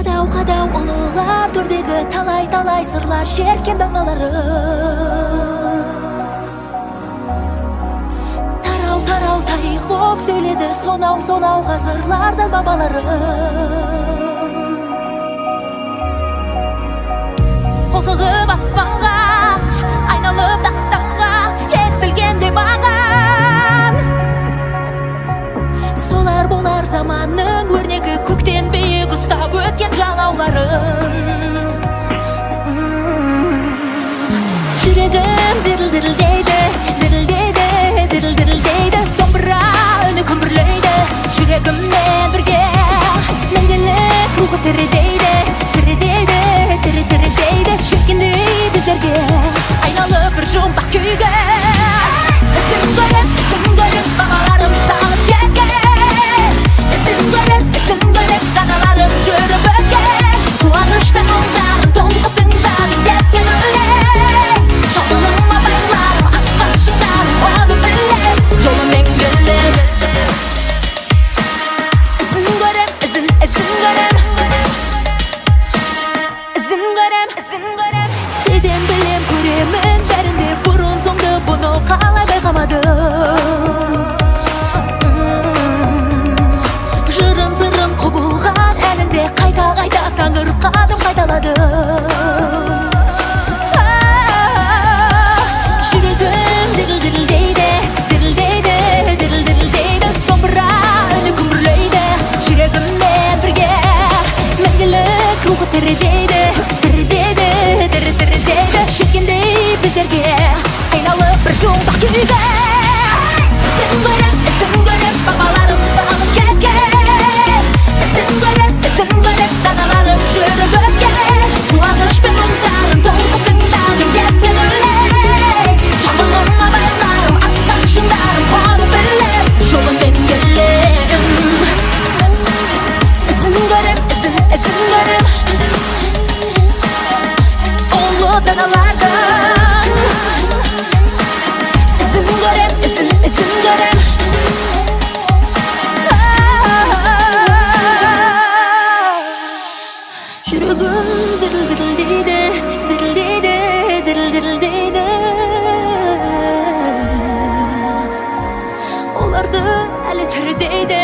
Кадау улуулар төрдегі талай сырлар шеркен даңалары. Тарау тарих боп сөйледі сонау ғасырлардың бабалары. Қол созып аспанға, айналып дастанға, естілгенде маған. Солар болар заманның өрнегі, көктен биік ұстап өткен жаңауларын. Жүрегім дірілдейді, домбыра үні күмбірлейді. Жүрегіммен бірге мәңгілік рухы тірідейді. Біздерге айналып бір жұмбақ күйге. Ізін көріп, бабаларым салып кеткен. Ізін көріп, даналарым жүріп өткен. Қуанышпен мұңдарым толқып тыңдадым кеткен өлең. Жолыма байларым, аспан шыңдарым, оны білем, жолым мәңгілік. Ізін көріп, сезем білем көремін бәрінде, бұрын соңды бұны қалай байқамадым. Жырын сырын құбылған әлінде қайта таңырқадым, қайталадым. Жүрегім дірілдейді, домбыра үні күмбірлейді. Жүрегіммен бірге мәңгілік рухы тірідейді. Шеккендей біздерге айналып бір жұмбақ күйге. Ізін көріп, бабаларым салып кеткен. Ізін көріп, даналарым жүріп өткен. Қуанышпен мұңдарым толқып тыңдадым кеткен өлең. Жамбылыма байларым, аспан шыңдарым, оны білем, жолым мәңгілік. Ізін көріп, даналардан. Ізін көрем. Жүрегім дірілдейді. Оларды әлі тірідейді.